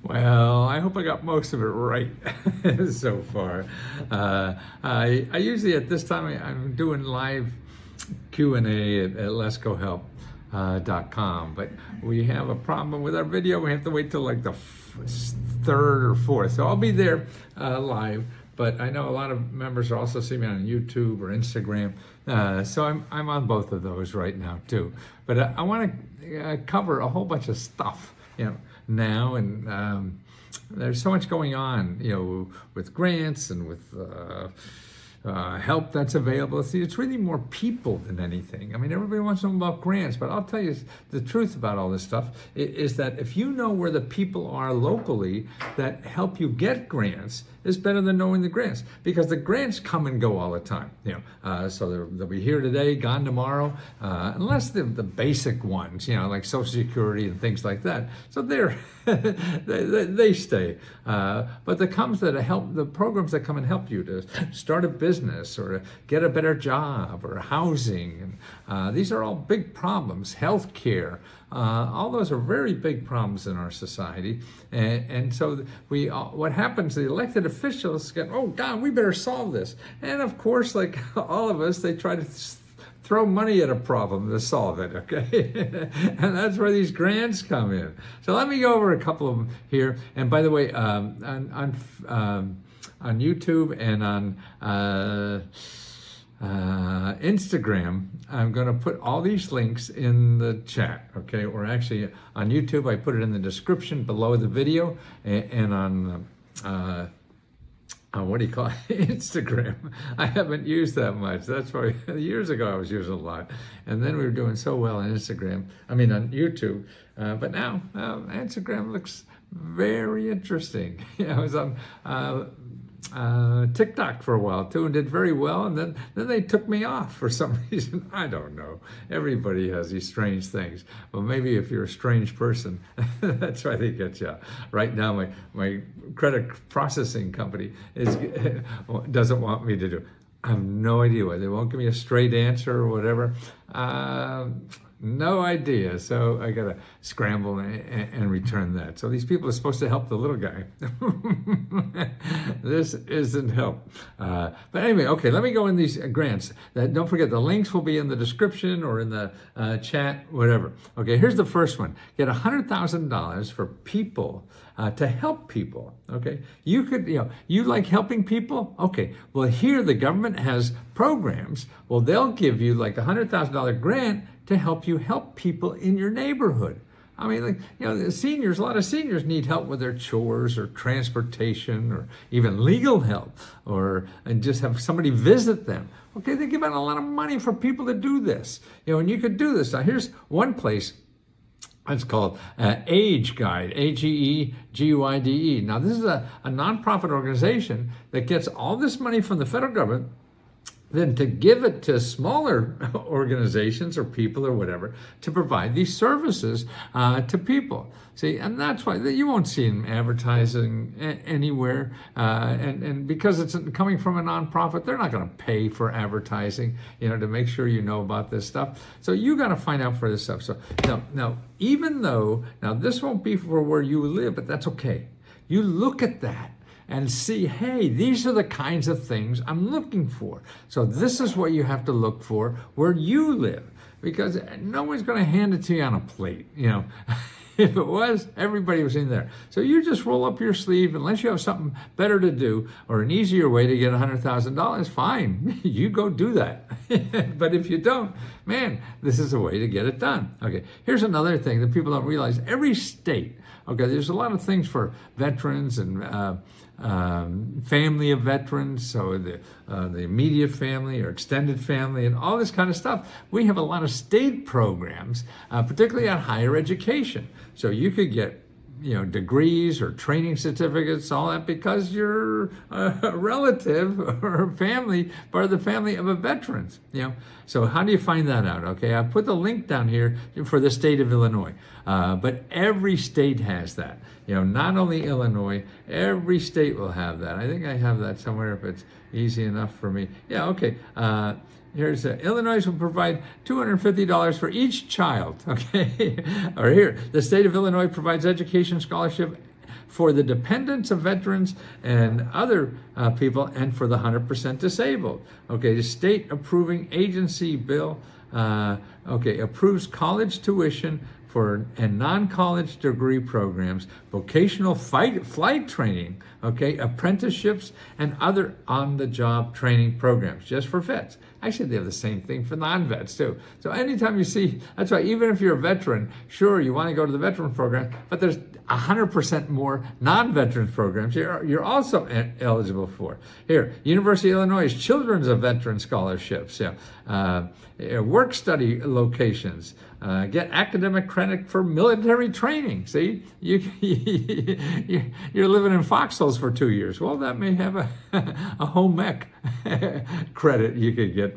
Well, I hope I got most of it right so far. I usually at this time I'm doing live Q&A at lescohelp.com, but we have a problem with our video. We have to wait till like the third or fourth. So I'll be there live, but I know a lot of members also see me on YouTube or Instagram. So I'm on both of those right now too. But I want to cover a whole bunch of stuff, now, and there's so much going on, with grants and with help that's available. See, it's really more people than anything. I mean, everybody wants to know about grants, but I'll tell you the truth about all this stuff is that if you know where the people are locally that help you get grants, it's better than knowing the grants, because the grants come and go all the time. So they'll be here today, gone tomorrow, unless the basic ones, like Social Security and things like that. So they stay. But the programs that come and help you to start a business or to get a better job or housing, and these are all big problems. Health care. All those are very big problems in our society, and so what happens? The elected officials get, oh God, we better solve this, and of course, like all of us, they try to throw money at a problem to solve it. Okay, and that's where these grants come in. So let me go over a couple of them here. And by the way, on YouTube and on Instagram, I'm going to put all these links in the chat, okay? Or actually, on YouTube, I put it in the description below the video, and on what do you call it? Instagram. I haven't used that much. That's why years ago I was using a lot, and then we were doing so well on Instagram. I mean on YouTube, but now Instagram looks very interesting. I was on TikTok for a while too, and did very well, and then they took me off for some reason. I don't know. Everybody has these strange things. Well, maybe if you're a strange person, that's why they get you. Right now, my credit processing company doesn't want me to do. I have no idea why. They won't give me a straight answer or whatever. No idea. So I got to scramble and return that. So these people are supposed to help the little guy. This isn't help. But anyway, okay, let me go in these grants. Don't forget, the links will be in the description or in the chat, whatever. Okay, here's the first one. Get $100,000 for people to help people. Okay, you could, you like helping people? Okay, well, here the government has programs. Well, they'll give you like a $100,000 grant to help you help people in your neighborhood. I mean, the seniors, a lot of seniors need help with their chores or transportation or even legal help, and just have somebody visit them. Okay, they give out a lot of money for people to do this. And you could do this. Now, here's one place. It's called AGE Guide, AGEGUIDE. Now, this is a nonprofit organization that gets all this money from the federal government, then to give it to smaller organizations or people or whatever to provide these services to people. See, and that's why you won't see them advertising anywhere. And because it's coming from a nonprofit, they're not going to pay for advertising, to make sure you know about this stuff. So you got to find out for this stuff. So now, even though, this won't be for where you live, but that's okay. You look at that and see, hey, these are the kinds of things I'm looking for. So this is what you have to look for where you live, because no one's going to hand it to you on a plate. If it was, everybody was in there. So you just roll up your sleeve, unless you have something better to do or an easier way to get $100,000, fine, you go do that. But if you don't, man, this is a way to get it done. Okay, here's another thing that people don't realize. Every state, okay, there's a lot of things for veterans and family of veterans, so the immediate family or extended family and all this kind of stuff. We have a lot of state programs, particularly on higher education. So you could get degrees or training certificates, all that, because you're a relative or family, part of the family of a veterans. So how do you find that out? Okay, I put the link down here for the state of Illinois, but every state has that. Not only Illinois, every state will have that. I think I have that somewhere if it's easy enough for me. Yeah, okay. Here's Illinois will provide $250 for each child. Okay, or here, the state of Illinois provides education scholarship for the dependents of veterans and other people, and for the 100% disabled. Okay, the state approving agency bill, approves college tuition for and non-college degree programs, vocational flight training, apprenticeships, and other on-the-job training programs just for vets. Actually, they have the same thing for non-vets too. So anytime you see, that's why even if you're a veteran, sure, you want to go to the veteran program, but there's 100% more non-veterans programs you're also eligible for. Here, University of Illinois Children's of Veteran Scholarships, work study locations, get academic credit for military training. See, you're living in foxholes for 2 years. Well, that may have a home ec credit you could get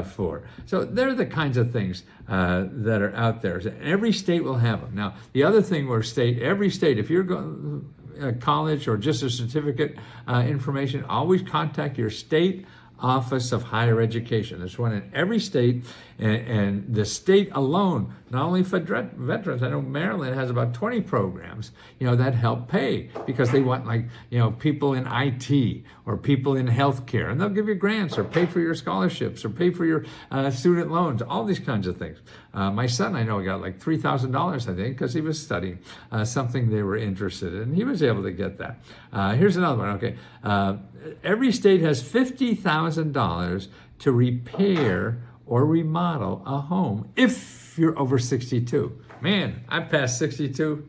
for. So they're the kinds of things that are out there. Every state will have them. Now, the other thing where every state, if you're going college or just a certificate information, always contact your state Office of Higher Education. There's one in every state, and the state alone, not only for veterans, I know Maryland has about 20 programs, that help pay, because they want people in IT or people in healthcare, and they'll give you grants or pay for your scholarships or pay for your student loans, all these kinds of things. My son, I know, got like $3,000, I think, because he was studying something they were interested in. He was able to get that. Here's another one. Okay, every state has $50,000 to repair or remodel a home if you're over 62. Man, I passed 62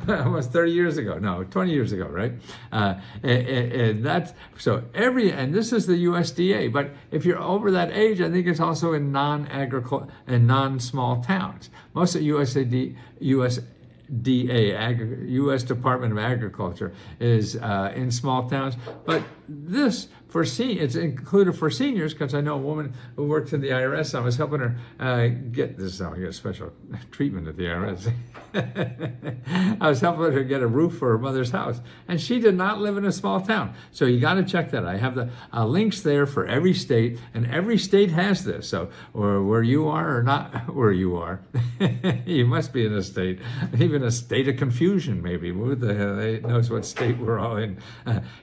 almost 30 years ago. No, 20 years ago, right? And that's so and this is the USDA. But if you're over that age, I think it's also in non-small towns. Most of U.S. Department of Agriculture is in small towns, but this it's included for seniors, because I know a woman who worked in the IRS. I was helping her get special treatment at the IRS. I was helping her get a roof for her mother's house, and she did not live in a small town. So you got to check that. I have the links there for every state, and every state has this. So, or where you are or not where you are, you must be in a state, even a state of confusion, maybe. Who the hell knows what state we're all in?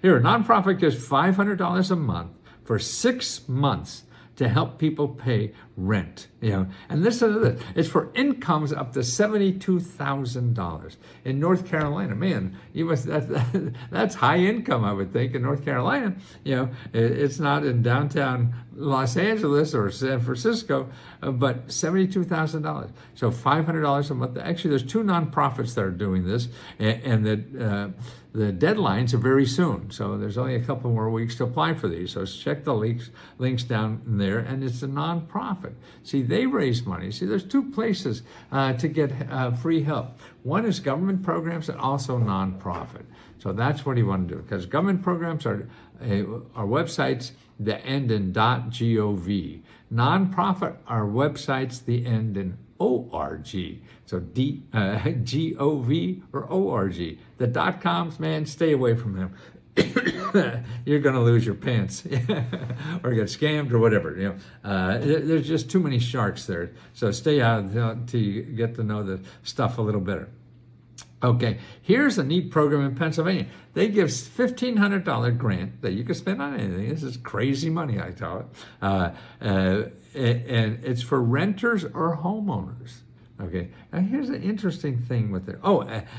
Here, a nonprofit gives $500 a month for 6 months to help people pay rent, and this is it. It's for incomes up to $72,000 in North Carolina. Man, that's high income, I would think, in North Carolina. It's not in downtown Los Angeles or San Francisco, but $72,000. So $500 a month. Actually, there's 2 nonprofits that are doing this, and the deadlines are very soon. So there's only a couple more weeks to apply for these. So check the links down there, and it's a nonprofit. See, they raise money. See, there's 2 places to get free help. One is government programs, and also nonprofit. So that's what you want to do, because government programs are websites that end in .gov. Nonprofit are websites that end in .org. So .gov or .org. The .coms, man, stay away from them. You're going to lose your pants or get scammed or whatever. There's just too many sharks there. So stay out until you get to know the stuff a little better. Okay, here's a neat program in Pennsylvania. They give $1,500 grant that you can spend on anything. This is crazy money, I tell it. And it's for renters or homeowners. Okay, now here's an interesting thing with it.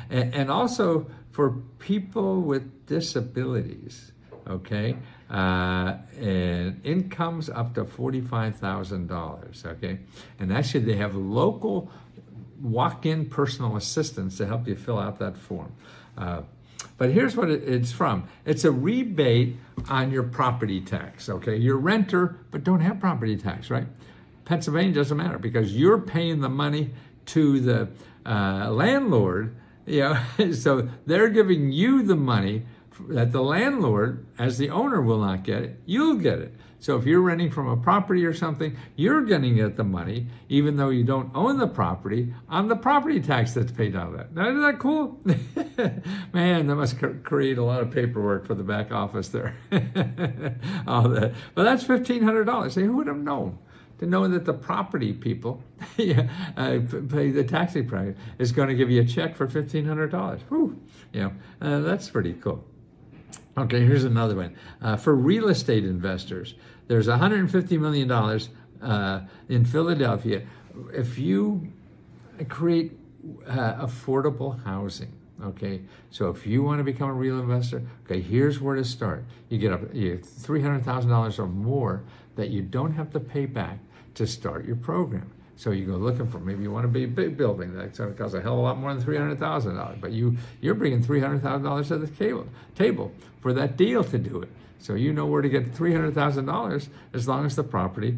And also for people with disabilities. Okay, and incomes up to $45,000. Okay, and actually they have local walk-in personal assistants to help you fill out that form. But here's what it's from. It's a rebate on your property tax. Okay, you're a renter but don't have property tax, right? Pennsylvania doesn't matter, because you're paying the money to the landlord. So they're giving you the money that the landlord, as the owner, will not get it. You'll get it. So if you're renting from a property or something, you're going to get the money, even though you don't own the property, on the property tax that's paid out of that. Now, isn't that cool? Man, that must create a lot of paperwork for the back office there. All that. But that's $1,500. Say, who would have known? to know that the property people, pay the taxi price, is going to give you a check for $1,500. Whew, that's pretty cool. Okay, here's another one. For real estate investors, there's $150 million in Philadelphia. If you create affordable housing, okay, so if you want to become a real investor, okay, here's where to start. You get $300,000 or more that you don't have to pay back to start your program. So you go looking for, maybe you want to be a big building that's going to cost a hell of a lot more than $300,000, but you're bringing $300,000 to the table for that deal to do it. So you know where to get $300,000 as long as the property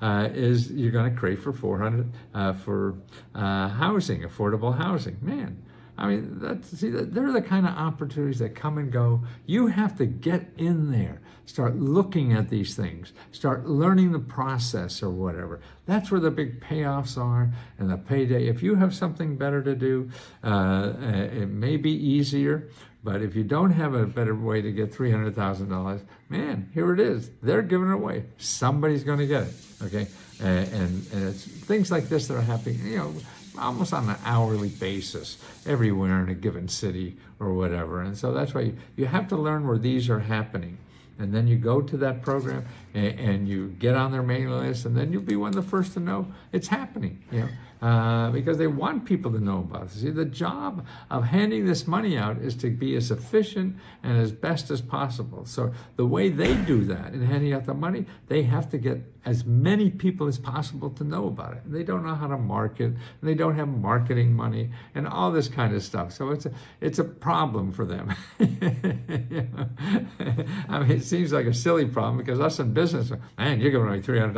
is you're going to create for $400 for housing, affordable housing. Man, I mean, they're the kind of opportunities that come and go. You have to get in there, start looking at these things, start learning the process or whatever. That's where the big payoffs are and the payday. If you have something better to do, it may be easier. But if you don't have a better way to get $300,000, man, here it is. They're giving it away. Somebody's going to get it, okay? And it's things like this that are happening, almost on an hourly basis everywhere in a given city or whatever. And so that's why you have to learn where these are happening. And then you go to that program and you get on their mailing list, and then you'll be one of the first to know it's happening, because they want people to know about it. See, the job of handing this money out is to be as efficient and as best as possible. So the way they do that in handing out the money, they have to get as many people as possible to know about it. They don't know how to market, and they don't have marketing money and all this kind of stuff. So it's a problem for them. I mean, it seems like a silly problem because us in business, man, you're giving away $300,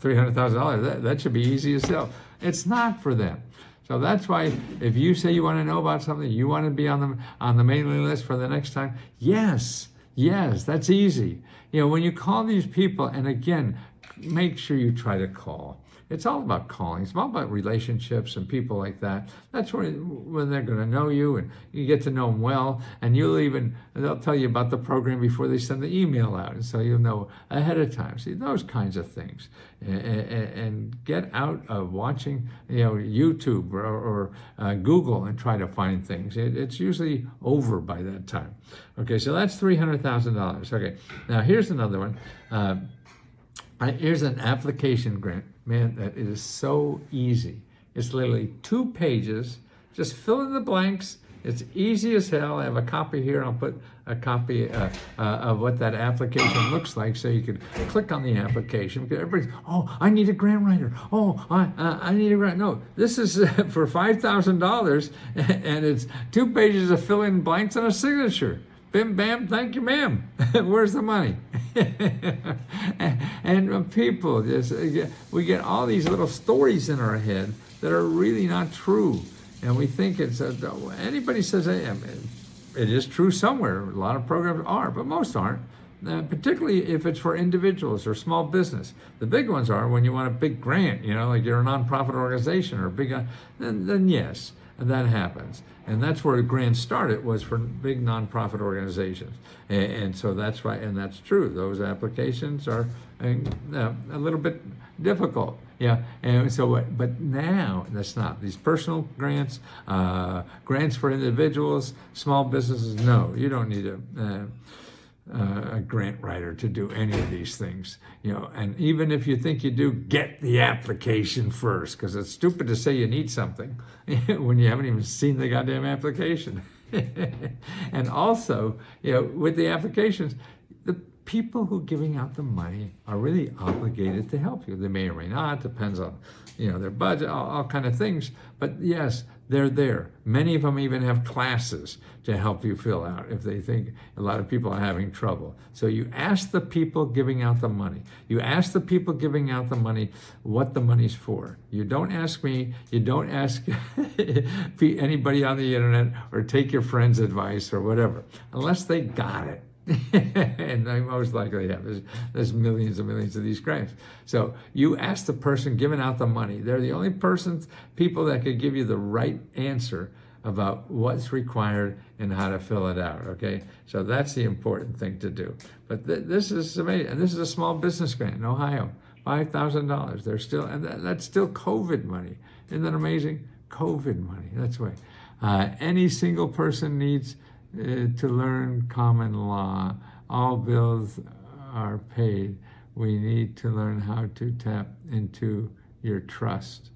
$300,000, that should be easy to sell. It's not for them. So that's why if you say you want to know about something, you want to be on the mailing list for the next time, yes, that's easy. When you call these people, and again, make sure you try to call. It's all about calling. It's all about relationships and people like that. That's when they're going to know you and you get to know them well. And they'll tell you about the program before they send the email out. And so you'll know ahead of time. See, those kinds of things. And get out of watching, YouTube or Google and try to find things. It's usually over by that time. Okay, so that's $300,000. Okay, now here's another one. Here's an application grant. Man, that is so easy. It's literally 2 pages. Just fill in the blanks. It's easy as hell. I have a copy here. I'll put a copy of what that application looks like so you can click on the application. Because everybody's, I need a grant writer. I need a grant. No, this is for $5,000, and it's 2 pages of fill in blanks and a signature. Bim, bam, thank you, ma'am. Where's the money? And people, we get all these little stories in our head that are really not true. And we think anybody says, it is true somewhere. A lot of programs are, but most aren't. Particularly if it's for individuals or small business. The big ones are when you want a big grant, like you're a nonprofit organization or a big, then yes. And that happens. And that's where grants started, was for big nonprofit organizations. And so that's why, and that's true. Those applications are a little bit difficult. Yeah. And so, but now that's not. These personal grants, grants for individuals, small businesses, no, you don't need a grant writer to do any of these things, and even if you think you do, get the application first, because it's stupid to say you need something when you haven't even seen the goddamn application. And also, with the applications, the people who are giving out the money are really obligated to help you. They may or may not, depends on, their budget, all kind of things. But yes, they're there. Many of them even have classes to help you fill out if they think a lot of people are having trouble. So you ask the people giving out the money. You ask the people giving out the money what the money's for. You don't ask me. You don't ask anybody on the internet or take your friend's advice or whatever, unless they got it. And I most likely have. There's millions and millions of these grants. So you ask the person giving out the money. They're the only people that could give you the right answer about what's required and how to fill it out, okay? So that's the important thing to do. But this is amazing. And this is a small business grant in Ohio. $5,000. They're still, and that's still COVID money. Isn't that amazing? COVID money. That's why any single person needs to learn common law. All bills are paid. We need to learn how to tap into your trust.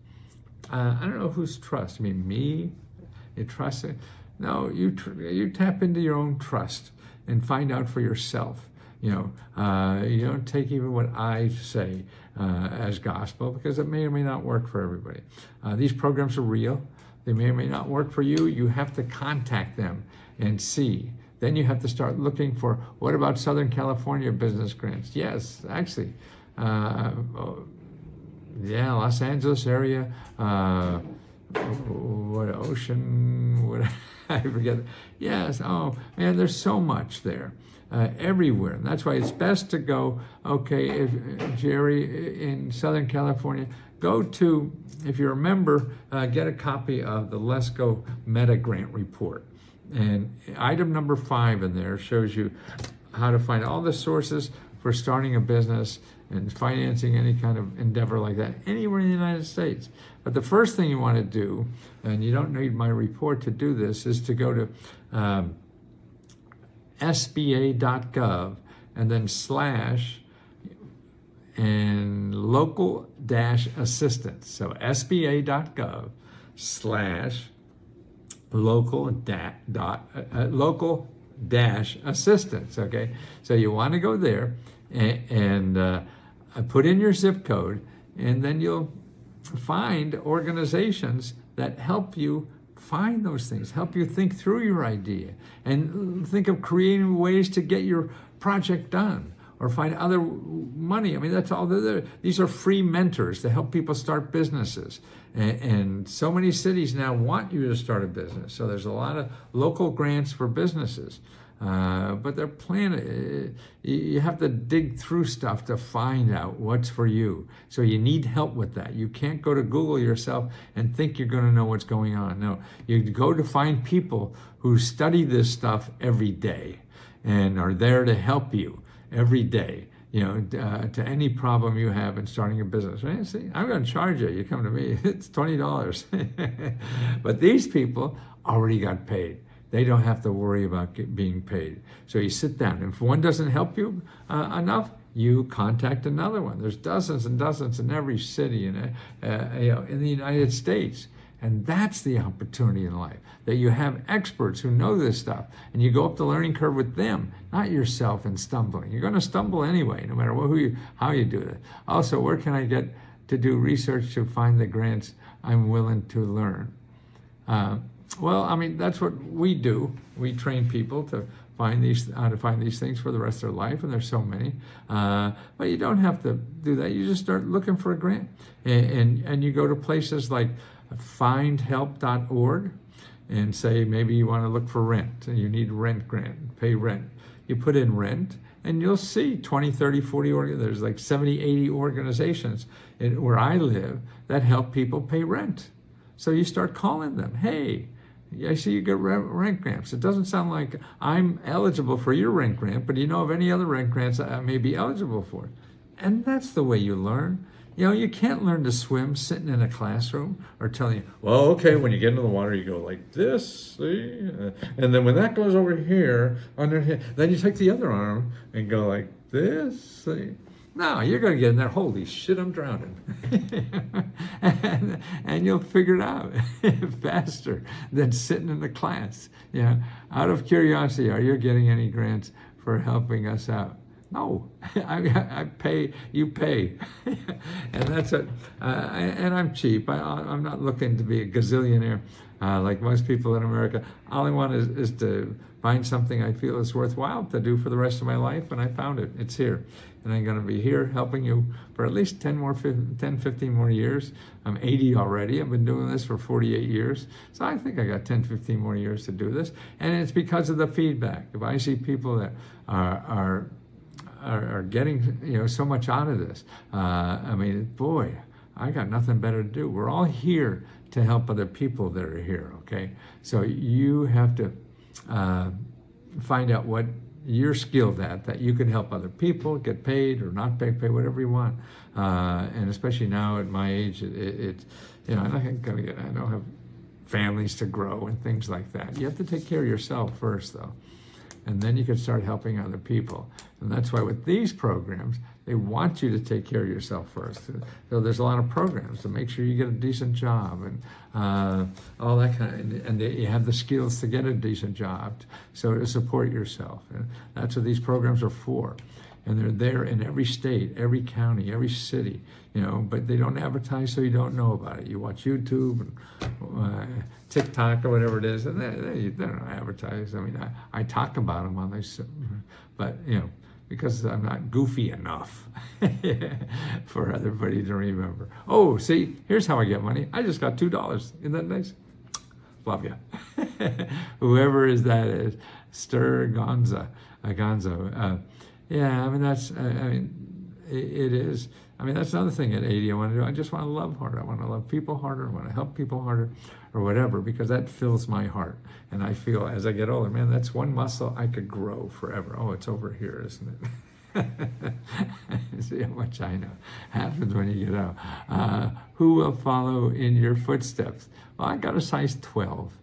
I don't know whose trust. I mean, me? You trust it? No, you tap into your own trust and find out for yourself. You don't take even what I say as gospel, because it may or may not work for everybody. These programs are real. They may or may not work for you. You have to contact them and see. Then you have to start looking for, what about Southern California business grants? Yes, actually, Los Angeles area, I forget. Yes, oh man, there's so much there. Everywhere. And that's why it's best to go, okay, if Jerry in Southern California, go to, if you're a member, get a copy of the Lesco Meta Grant Report. And item number 5 in there shows you how to find all the sources for starting a business and financing any kind of endeavor like that anywhere in the United States. But the first thing you want to do, and you don't need my report to do this, is to go to SBA.gov and then / and local assistance. So SBA.gov / local assistance. Okay, so you want to go there and put in your zip code, and then you'll find organizations that help you find those things, help you think through your idea, and think of creative ways to get your project done, or find other money. I mean, that's all they're there. These are free mentors to help people start businesses. And so many cities now want you to start a business. So there's a lot of local grants for businesses. But they're planning, you have to dig through stuff to find out what's for you. So you need help with that. You can't go to Google yourself and think you're going to know what's going on. No, you go to find people who study this stuff every day and are there to help you every day, to any problem you have in starting a business. Right? See, I'm going to charge you. You come to me, it's $20. But these people already got paid. They don't have to worry about being paid. So you sit down. If one doesn't help you enough, you contact another one. There's dozens and dozens in every city in the United States. And that's the opportunity in life, that you have experts who know this stuff, and you go up the learning curve with them, not yourself and stumbling. You're going to stumble anyway, no matter how you do it. Also, where can I get to do research to find the grants I'm willing to learn? Well, I mean, that's what we do. We train people to find how to find these things for the rest of their life, and there's so many. But you don't have to do that. You just start looking for a grant, and you go to places like findhelp.org and say maybe you want to look for rent and you need rent grant, pay rent. You put in rent and you'll see 20, 30, 40, there's like 70, 80 organizations where I live that help people pay rent. So you start calling them, hey, I see you get rent grants. It doesn't sound like I'm eligible for your rent grant, but do you know of any other rent grants I may be eligible for? And that's the way you learn. You can't learn to swim sitting in a classroom or telling you, well, okay, when you get into the water, you go like this, see? And then when that goes over here, under here, then you take the other arm and go like this, see? No, you're going to get in there, holy shit, I'm drowning. and you'll figure it out faster than sitting in the class. Out of curiosity, are you getting any grants for helping us out? No, I pay, you pay. And that's it. And I'm cheap. I'm not looking to be a gazillionaire like most people in America. All I want is to find something I feel is worthwhile to do for the rest of my life, and I found it. It's here. And I'm going to be here helping you for at least 10, 15 more years. I'm 80 already. I've been doing this for 48 years. So I think I got 10, 15 more years to do this. And it's because of the feedback. If I see people that are getting so much out of this, I mean, boy, I got nothing better to do. We're all here to help other people that are here, okay? So you have to find out what you're skilled at, that you can help other people get paid or not pay whatever you want. And especially now at my age, I'm not gonna I don't have families to grow and things like that. You have to take care of yourself first, though, and then you can start helping other people. And that's why with these programs, they want you to take care of yourself first. So there's a lot of programs to make sure you get a decent job and all that and you have the skills to get a decent job, so to support yourself. And that's what these programs are for. And they're there in every state, every county, every city, but they don't advertise, so you don't know about it. You watch YouTube and TikTok or whatever it is, and they don't advertise. I mean, I talk about them on this, but, because I'm not goofy enough for everybody to remember. Oh, see, here's how I get money. I just got $2. Isn't that nice? Love you. Whoever that is, Gonzo. Yeah, I mean, it is. I mean, that's another thing at 80 I want to do. I just want to love harder. I want to love people harder. I want to help people harder or whatever, because that fills my heart. And I feel as I get older, man, that's one muscle I could grow forever. Oh, it's over here, isn't it? See how much I know. Happens when you get out. Who will follow in your footsteps? Well, I got a size 12.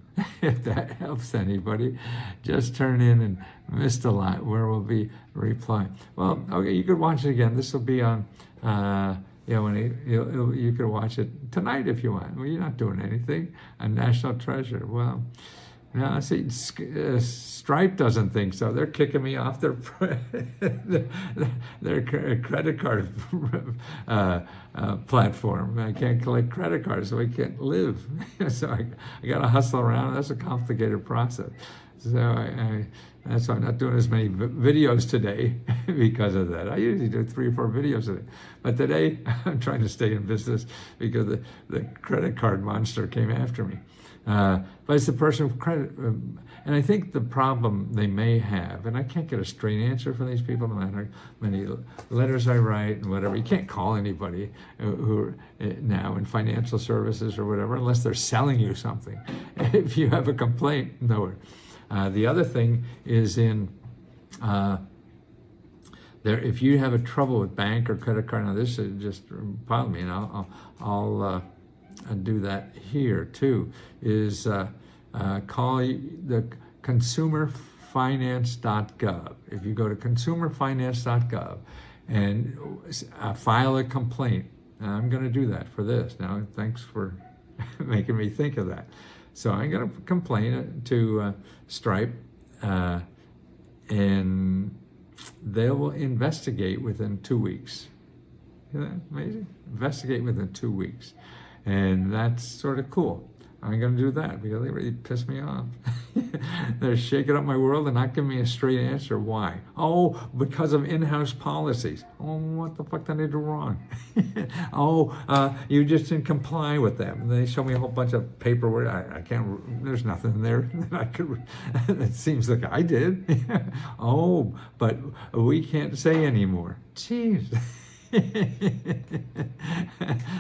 If that helps anybody, just turn in and missed a lot where we'll be replying. Well, okay, you could watch it again. This will be on, you could watch it tonight if you want. Well, you're not doing anything. A national treasure. Well, no, see, Stripe doesn't think so. They're kicking me off their credit card platform. I can't collect credit cards, so I can't live. So I got to hustle around. That's a complicated process. So that's why I'm not doing as many videos today because of that. I usually do 3 or 4 videos a day. But today, I'm trying to stay in business because the credit card monster came after me. But it's the person with credit. And I think the problem they may have, and I can't get a straight answer from these people, no matter how many letters I write and whatever. You can't call anybody who now in financial services or whatever unless they're selling you something. If you have a complaint, no. The other thing is if you have a trouble with bank or credit card, now this is just bother me, and I'll do that here too, is call the consumerfinance.gov. If you go to consumerfinance.gov and file a complaint, I'm going to do that for this. Now, thanks for making me think of that. So I'm going to complain to Stripe, and they will investigate within 2 weeks. Isn't that amazing? Investigate within 2 weeks. And that's sort of cool. I'm going to do that because they really piss me off. They're shaking up my world and not giving me a straight answer. Why? Oh, because of in-house policies. Oh, what the fuck did I do wrong? You just didn't comply with them. And they show me a whole bunch of paperwork. I can't, there's nothing there that I could, it seems like I did. Oh, but we can't say anymore. Jeez.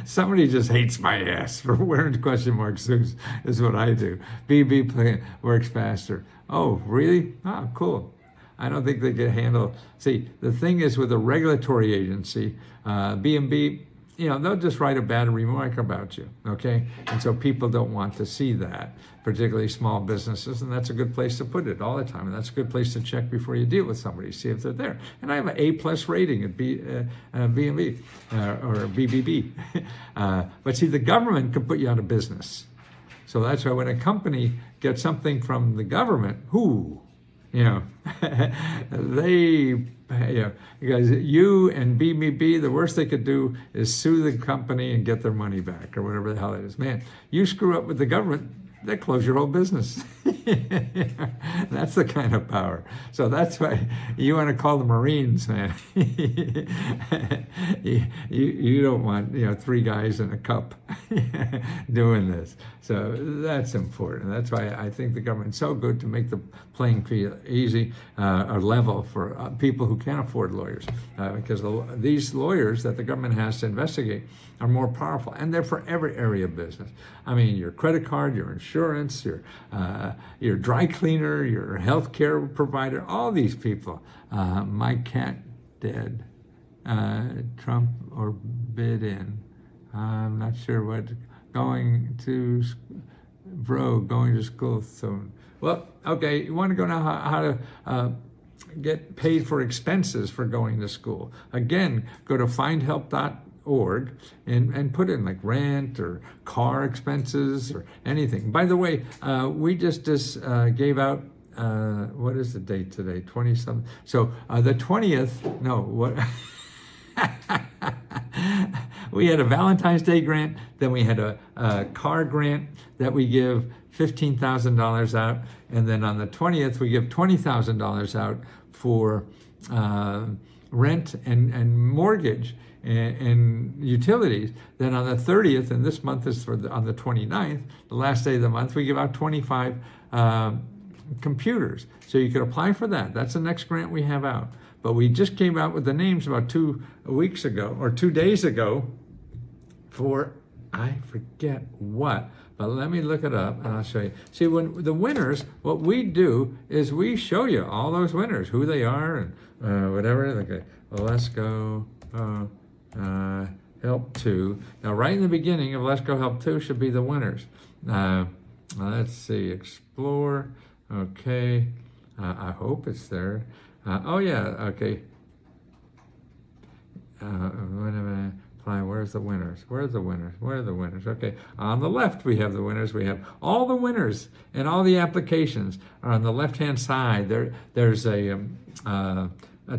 Somebody just hates my ass for wearing question mark suits is what I do. BB works faster. Oh, really? Oh, cool. I don't think they can handle. See, the thing is with a regulatory agency, B&B, they'll just write a bad remark about you, okay? And so people don't want to see that, particularly small businesses, and that's a good place to put it all the time. And that's a good place to check before you deal with somebody, see if they're there. And I have an A+ rating at B&B or BBB. But see, the government can put you out of business. So that's why when a company gets something from the government, because you and BBB, the worst they could do is sue the company and get their money back or whatever the hell it is. Man, you screw up with the government, they close your whole business. That's the kind of power. So that's why you want to call the Marines, man. you don't want 3 guys in a cup doing this. So that's important. That's why I think the government's so good to make the playing field easy or level for people who can't afford lawyers, because these lawyers that the government has to investigate are more powerful, and they're for every area of business. I mean, your credit card, your insurance, insurance, your dry cleaner, your health care provider, all these people. My cat dead. Trump or Biden. I'm not sure what. Going to school soon. Well, okay, you want to go now how to get paid for expenses for going to school. Again, go to findhelp.org and put in like rent or car expenses or anything. By the way, we just gave out, what is the date today? 20-something. So the 20th, no, what? We had a Valentine's Day grant, then we had a car grant that we give $15,000 out, and then on the 20th we give $20,000 out for rent and mortgage and utilities. Then on the 30th, and this month is on the 29th, the last day of the month, we give out 25 computers. So you could apply for that. That's the next grant we have out. But we just came out with the names about 2 weeks ago, or 2 days ago, for, I forget what, but let me look it up and I'll show you. See, when the winners, what we do is we show you all those winners, who they are and whatever. Okay, Lesco Help 2. Now, right in the beginning of Lesco Help 2 should be the winners. Let's see, Explore. Okay, I hope it's there. Oh yeah, okay. Where's the winners? Where's the winners? Where are the winners? Okay, on the left we have the winners. We have all the winners and all the applications are on the left-hand side. There's a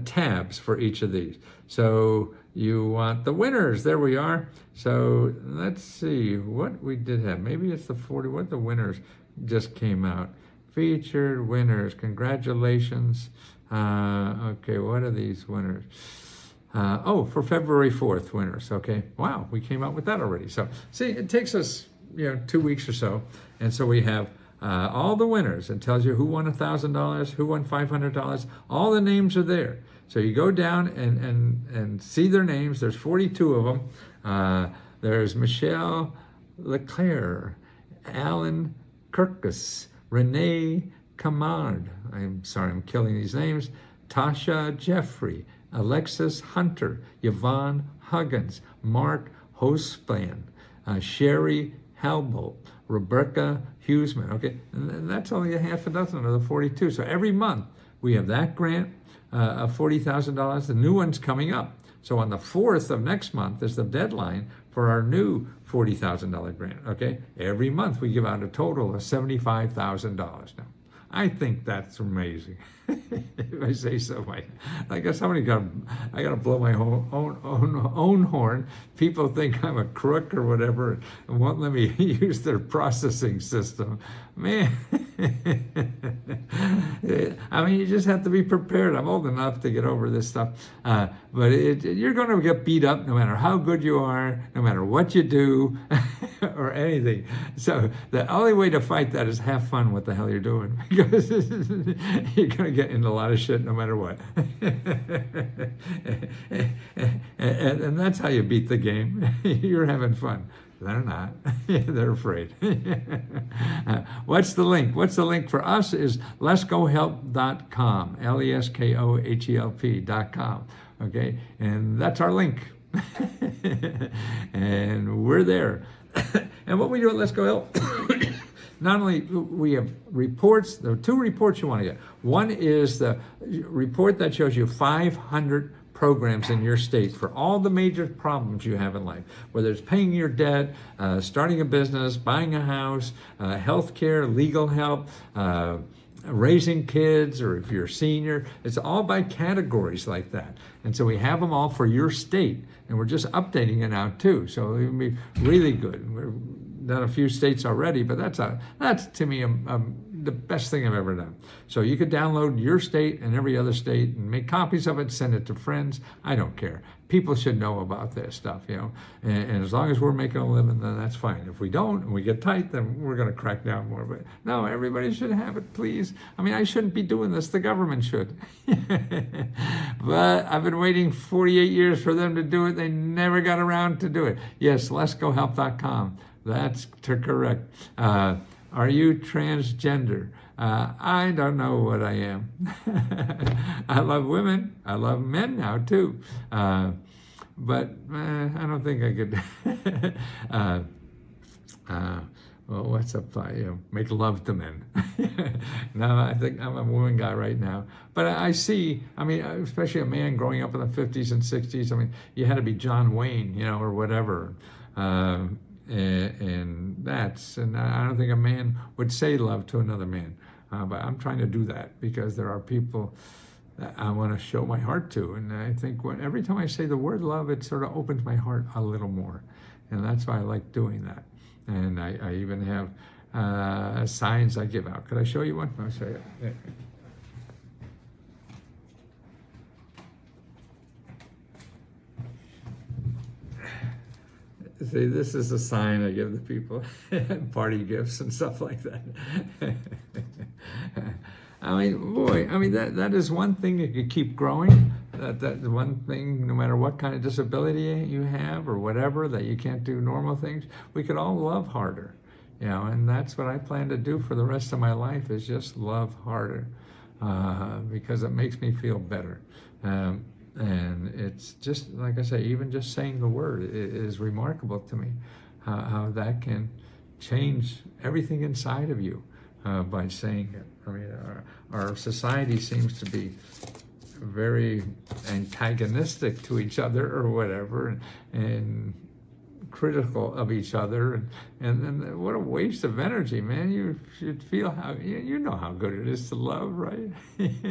tabs for each of these. So you want the winners. There we are. So let's see what we did have. Maybe it's the 40. What the winners just came out. Featured winners. Congratulations. Okay, what are these winners? For February 4th winners. Okay, wow, we came out with that already. So see, it takes us 2 weeks or so, and so we have all the winners. It tells you who won $1,000, who won $500. All the names are there. So you go down and see their names. There's 42 of them. There's Michelle Leclerc, Alan Kirkus, Renee Camard. I'm sorry, I'm killing these names. Tasha Jeffrey, Alexis Hunter, Yvonne Huggins, Mark Hospan, Sherry Halbolt, Rebecca Hughesman. Okay, and that's only a half a dozen of the 42. So every month we have that grant of $40,000. The new one's coming up. So on the 4th of next month is the deadline for our new $40,000 grant. Okay, every month we give out a total of $75,000 now. I think that's amazing. If I say so, I guess I gotta blow my own horn. People think I'm a crook or whatever and won't let me use their processing system. Man, I mean, you just have to be prepared. I'm old enough to get over this stuff, but you're going to get beat up no matter how good you are, no matter what you do, or anything. So the only way to fight that is have fun what the hell you're doing, because you're going to get into a lot of shit no matter what. and that's how you beat the game. You're having fun. They're not. They're afraid. What's the link? What's the link for us is lescohelp.com, LESKOHELP.com. Okay, and that's our link. And we're there. And what we do at Let's Go Help, not only we have reports, there are 2 reports you want to get. One is the report that shows you 500 programs in your state for all the major problems you have in life, whether it's paying your debt, starting a business, buying a house, health care, legal help, raising kids, or if you're a senior. It's all by categories like that. And so we have them all for your state, and we're just updating it now too. So it'll be really good. We've done a few states already, but that's to me the best thing I've ever done. So you could download your state and every other state and make copies of it, send it to friends. I don't care. People should know about this stuff, and as long as we're making a living, then that's fine. If we don't and we get tight, then we're going to crack down more. But no, everybody should have it, please. I mean, I shouldn't be doing this. The government should. But I've been waiting 48 years for them to do it. They never got around to do it. Yes, lescohelp.com. That's correct. Are you transgender? I don't know what I am. I love women. I love men now too. But I don't think I could. Well, what's up? Make love to men. No, I think I'm a woman guy right now. But I see, I mean, especially a man growing up in the 50s and 60s, I mean, you had to be John Wayne, or whatever. And I don't think a man would say love to another man. But I'm trying to do that because there are people that I want to show my heart to. And I think every time I say the word love, it sort of opens my heart a little more. And that's why I like doing that. And I even have signs I give out. Could I show you one? I'll show you. Yeah. See, this is a sign I give the people, party gifts and stuff like that. I mean, boy, that is one thing that could keep growing. That one thing, no matter what kind of disability you have or whatever, that you can't do normal things, we could all love harder, and that's what I plan to do for the rest of my life, is just love harder, because it makes me feel better. And it's just, like I say, even just saying the word is remarkable to me, how that can change everything inside of you by saying it. I mean, our society seems to be very antagonistic to each other or whatever, and critical of each other, and what a waste of energy, man. You should feel how, you know how good it is to love, right?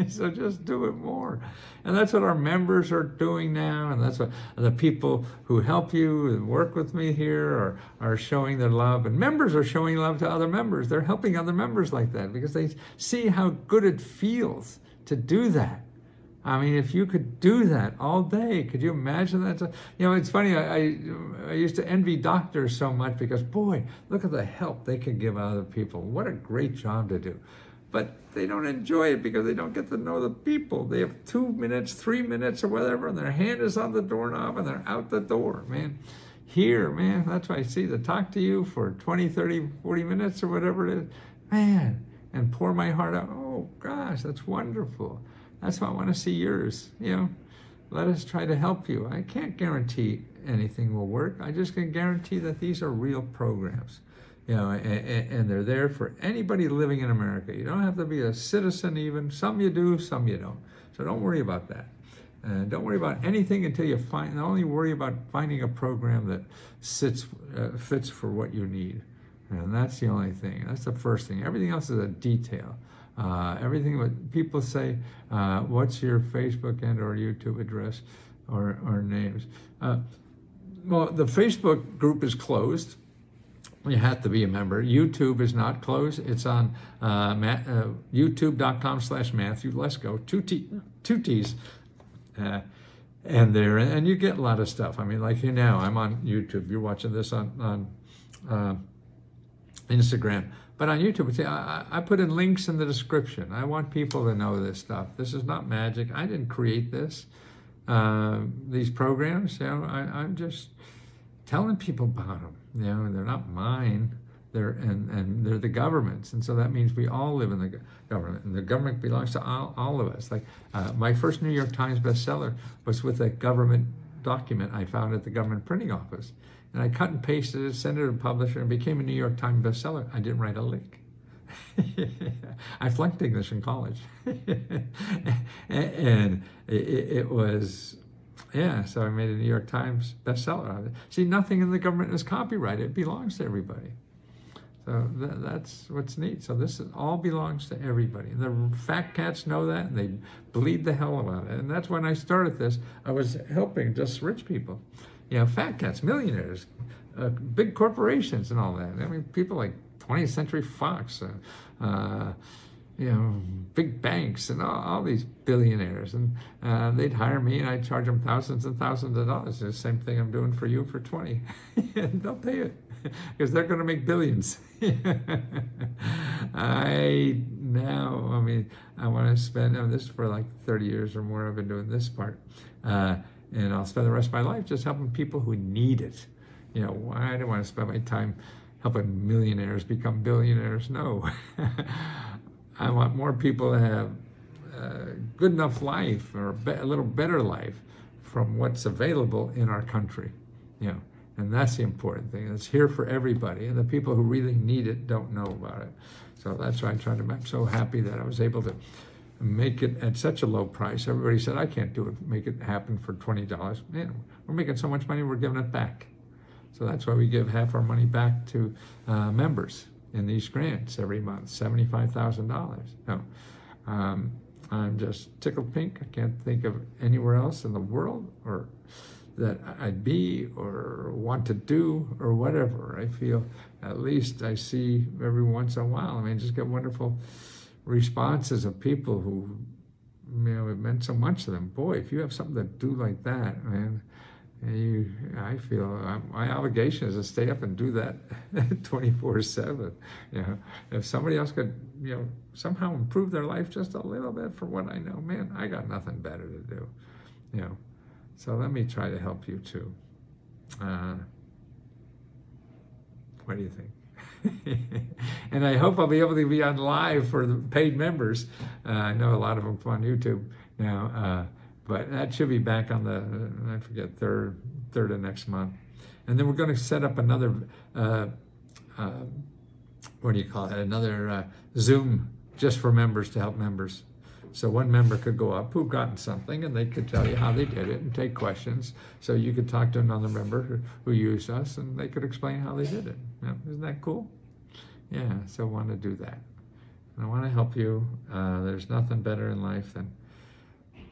So just do it more. And that's what our members are doing now, and that's what the people who help you and work with me here are showing their love, and members are showing love to other members. They're helping other members like that because they see how good it feels to do that. I mean, if you could do that all day, could you imagine that? It's funny, I used to envy doctors so much because, boy, look at the help they can give other people. What a great job to do. But they don't enjoy it because they don't get to know the people. They have 2 minutes, 3 minutes or whatever, and their hand is on the doorknob and they're out the door, man. Here, man, that's why I see to talk to you for 20, 30, 40 minutes or whatever it is, man, and pour my heart out. Oh, gosh, that's wonderful. That's why I want to see yours. Let us try to help you. I can't guarantee anything will work. I just can guarantee that these are real programs, and they're there for anybody living in America. You don't have to be a citizen even. Some you do, some you don't. So don't worry about that. Don't worry about anything until you only worry about finding a program that fits for what you need. And that's the only thing. That's the first thing. Everything else is a detail. Everything what people say, what's your Facebook and or YouTube address or names? Well, the Facebook group is closed. You have to be a member. YouTube is not closed. It's on youtube.com/Matthew Lesco, two T's. And you get a lot of stuff. I mean, like now, I'm on YouTube. You're watching this on Instagram. But on YouTube, see, I put in links in the description. I want people to know this stuff. This is not magic. I didn't create this. These programs, I'm just telling people about them. They're not mine. They're the government's, and so that means we all live in the government, and the government belongs to all of us. Like my first New York Times bestseller was with a government document I found at the government printing office. And I cut and pasted it, sent it to a publisher, and became a New York Times bestseller. I didn't write a lick. I flunked English in college. And it was, so I made a New York Times bestseller out of it. See, nothing in the government is copyrighted. It belongs to everybody. So that's what's neat. So this all belongs to everybody. And the fat cats know that, and they bleed the hell about it. And that's when I started this. I was helping just rich people. Fat cats, millionaires, big corporations and all that. I mean, people like 20th Century Fox, big banks and all these billionaires. And they'd hire me and I'd charge them thousands and thousands of dollars. The same thing I'm doing for you for 20. And they'll pay it because they're going to make billions. I want to spend, this is for like 30 years or more I've been doing this part. And I'll spend the rest of my life just helping people who need it. I don't want to spend my time, helping millionaires become billionaires. No. I want more people to have a good enough life, or a little better life from what's available in our country. You know, and that's the important thing. It's here for everybody, and the people who really need it don't know about it. So that's why I'm so happy that I was able to make it at such a low price. Everybody said, I can't do it, make it happen for $20. Man, we're making so much money, we're giving it back. So that's why we give half our money back to members in these grants every month, $75,000. No, I'm just tickled pink. I can't think of anywhere else in the world or that I'd be or want to do or whatever. I feel, at least I see every once in a while, I mean, just get wonderful responses of people who, you know, it meant so much to them. Boy, if you have something to do like that, man, I feel my obligation is to stay up and do that 24/7. You know, if somebody else could, you know, somehow improve their life just a little bit for what I know, man, I got nothing better to do. You know, so let me try to help you too. What do you think? And I hope I'll be able to be on live for the paid members. I know a lot of them on YouTube now, but that should be back on the, I forget, third of next month. And then we're going to set up another, what do you call it? Another Zoom just for members, to help members. So one member could go up who've gotten something, and they could tell you how they did it and take questions. So you could talk to another member who used us, and they could explain how they did it. You know, isn't that cool? Yeah, so I want to do that. And I want to help you. There's nothing better in life than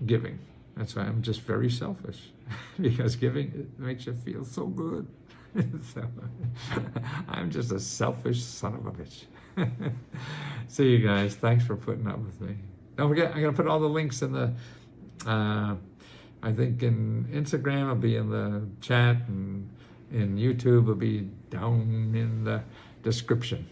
giving. That's why I'm just very selfish, because giving, it makes you feel so good. So I'm just a selfish son of a bitch. See you guys. Thanks for putting up with me. Don't forget, I'm going to put all the links in the, I think in Instagram, it'll be in the chat, and in YouTube, it'll be down in the description.